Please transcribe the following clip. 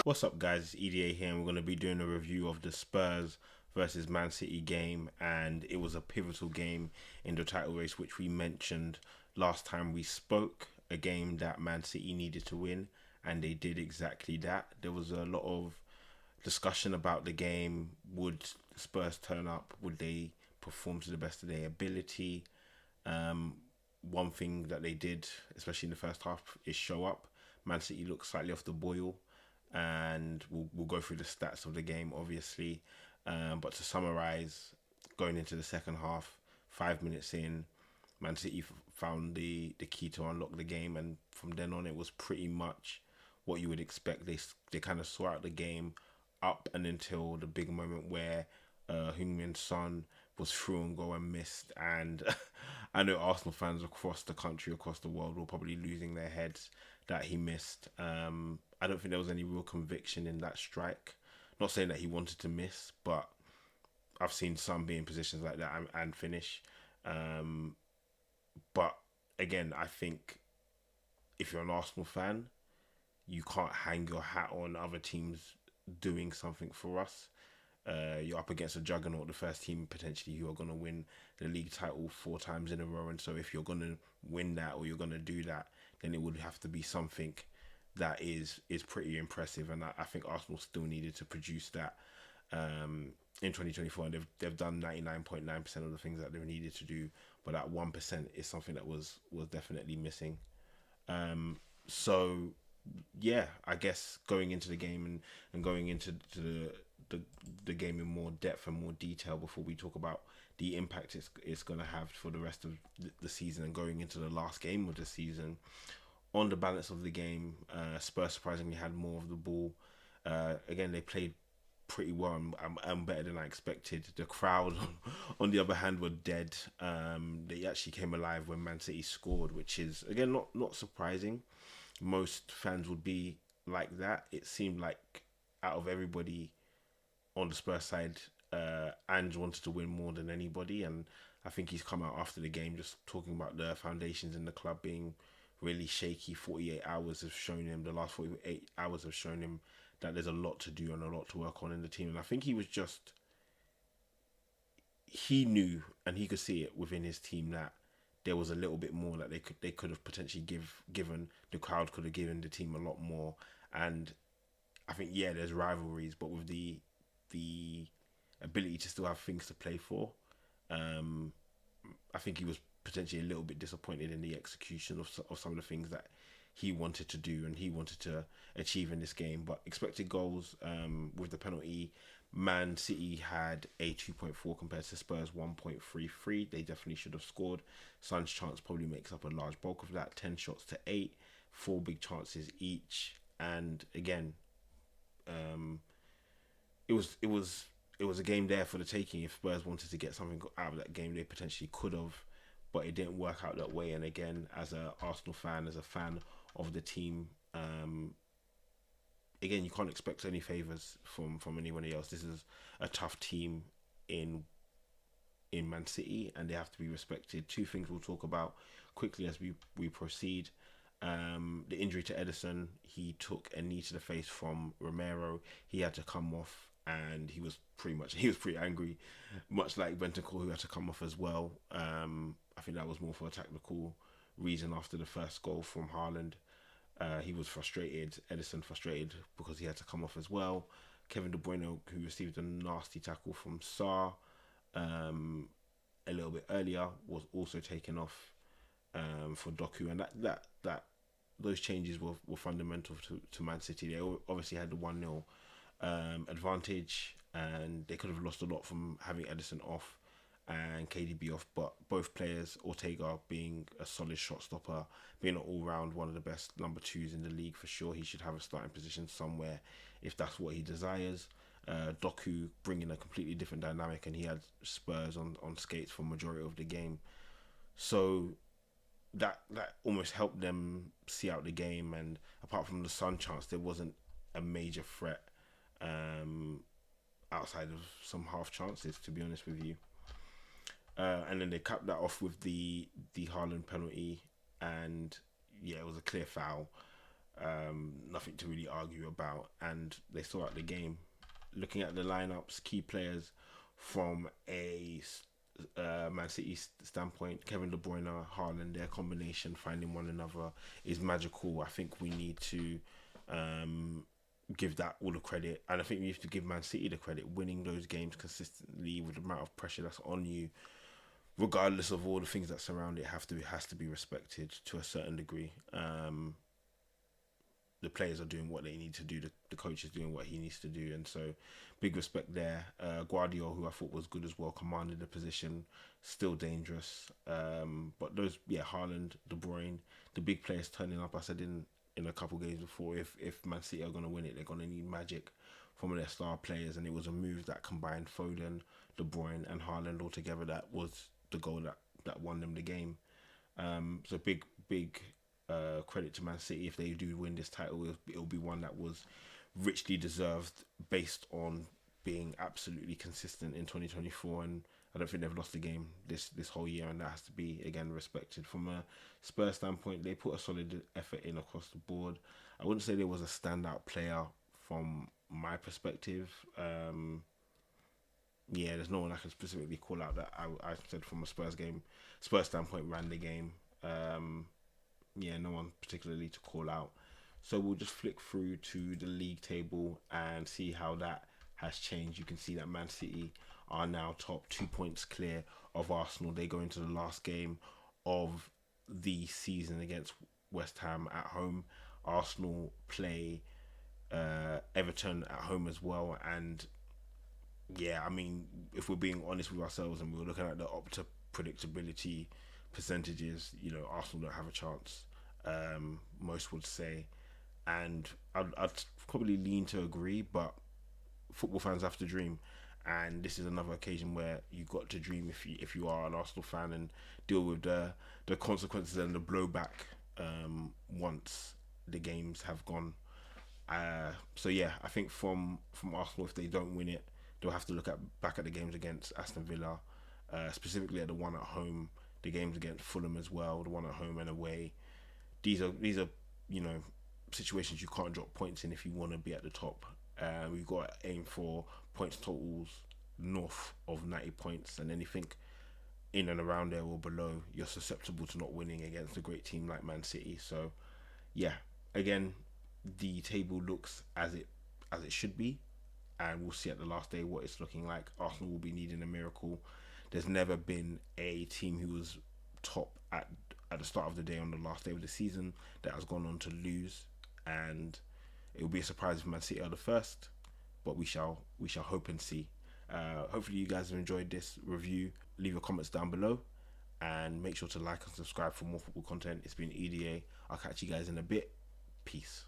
What's up, guys? It's EDA here, and we're going to be doing a review of the Spurs versus Man City game. And it was a pivotal game in the title race, which we mentioned last time we spoke. A game that Man City needed to win, and they did exactly that. There was a lot of discussion about the game. Would Spurs turn up? Would they perform to the best of their ability? One thing that they did, especially in the first half, is show up. Man City looked slightly off the boil, and we'll go through the stats of the game, obviously. But to summarize, going into the second half, 5 minutes in, Man City found the key to unlock the game, and from then on, it was pretty much what you would expect. They kind of saw out the game up and until the big moment where Heung-Min's son was through and goal and missed. And I know Arsenal fans across the country, across the world, were probably losing their heads that he missed. I don't think there was any real conviction in that strike. Not saying that he wanted to miss, but I've seen some be in positions like that and finish. But again, I think if you're an Arsenal fan, you can't hang your hat on other teams doing something for us. You're up against a juggernaut, the first team potentially who are going to win the league title 4 times in a row. And so if you're going to win that or you're going to do that, then it would have to be something that is pretty impressive. And I think Arsenal still needed to produce that in 2024. And they've done 99.9% of the things that they needed to do. But that 1% is something that was definitely missing. So yeah, I guess going into the game and going into the game in more depth and more detail before we talk about the impact it's going to have for the rest of the season and going into the last game of the season. On the balance of the game, Spurs surprisingly had more of the ball. Again, they played pretty well and better than I expected. The crowd, on the other hand, were dead. They actually came alive when Man City scored, which is, again, not surprising. Most fans would be like that. It seemed like out of everybody on the Spurs side, Ange wanted to win more than anybody, and I think he's come out after the game just talking about the foundations in the club being really shaky. 48 hours have shown him, the last 48 hours have shown him that there's a lot to do and a lot to work on in the team. And I think he knew and he could see it within his team that there was a little bit more that they could have potentially given. The crowd could have given the team a lot more. And I think, yeah, there's rivalries, but with the ability to still have things to play for, I think he was potentially a little bit disappointed in the execution of some of the things that he wanted to do and he wanted to achieve in this game. But expected goals, with the penalty, Man City had a 2.4 compared to Spurs 1.33. They definitely should have scored. Son's chance probably makes up a large bulk of that. 10 shots to 8, 4 big chances each. And again, it was a game there for the taking. If Spurs wanted to get something out of that game, they potentially could have, but it didn't work out that way. And again, as an Arsenal fan, as a fan of the team, again, you can't expect any favours from anybody else. This is a tough team in Man City, and they have to be respected. Two things we'll talk about quickly as we proceed. The injury to Edison, he took a knee to the face from Romero. He had to come off, and he was pretty angry, much like Bentancur, who had to come off as well. I think that was more for a tactical reason after the first goal from Haaland. He was frustrated, Edison frustrated because he had to come off as well. Kevin De Bruyne, who received a nasty tackle from Sarr a little bit earlier, was also taken off for Doku, and that those changes were fundamental to Man City. They obviously had the 1-0 advantage, and they could have lost a lot from having Edison off and KDB off, but both players, Ortega being a solid shot stopper, being an all-round one of the best number 2s in the league for sure. He should have a starting position somewhere if that's what he desires. Doku bringing a completely different dynamic, and he had Spurs on skates for majority of the game. So that almost helped them see out the game, and apart from the Son chance, there wasn't a major threat outside of some half chances, to be honest with you. And then they capped that off with the Haaland penalty, and yeah, it was a clear foul. Nothing to really argue about, and they saw out the game. Looking at the lineups, key players from a Man City standpoint, Kevin De Bruyne, Haaland, their combination, finding one another is magical. I think we need to give that all the credit, and I think we need to give Man City the credit, winning those games consistently with the amount of pressure that's on you, regardless of all the things that surround it. Has to be respected to a certain degree. The players are doing what they need to do. The coach is doing what he needs to do, and so big respect there. Guardiola, who I thought was good as well, commanded the position, still dangerous. But those, Haaland, De Bruyne, the big players turning up. I said in a couple games before, if Man City are going to win it, they're going to need magic from their star players, and it was a move that combined Foden, De Bruyne, and Haaland all together. That was the goal that won them the game. So big credit to Man City. If they do win this title, it'll be one that was richly deserved based on being absolutely consistent in 2024, and I don't think they've lost a game this whole year, and that has to be again respected. From a Spurs standpoint, they put a solid effort in across the board. I wouldn't say there was a standout player from my perspective. There's no one I can specifically call out that I said from a Spurs standpoint ran the game. No one particularly to call out. So we'll just flick through to the league table and see how that has changed. You can see that Man City are now top, 2 points clear of Arsenal. They go into the last game of the season against West Ham at home. Arsenal play Everton at home as well, and if we're being honest with ourselves and we're looking at the Opta predictability percentages, Arsenal don't have a chance. Most would say, and I'd probably lean to agree, but football fans have to dream, and this is another occasion where you've got to dream if you are an Arsenal fan, and deal with the consequences and the blowback once the games have gone. I think from Arsenal, if they don't win it, they'll have to look back at the games against Aston Villa, specifically at the one at home, the games against Fulham as well, the one at home and away. These are situations you can't drop points in if you want to be at the top. We've got to aim for points totals north of 90 points, and anything in and around there or below, you're susceptible to not winning against a great team like Man City. So again, the table looks as it should be, and we'll see at the last day what it's looking like. Arsenal will be needing a miracle. There's never been a team who was top at the start of the day on the last day of the season that has gone on to lose, and it will be a surprise if Man City are the first, but we shall hope and see. Hopefully you guys have enjoyed this review. Leave your comments down below, and make sure to like and subscribe for more football content. It's been EDA. I'll catch you guys in a bit. Peace.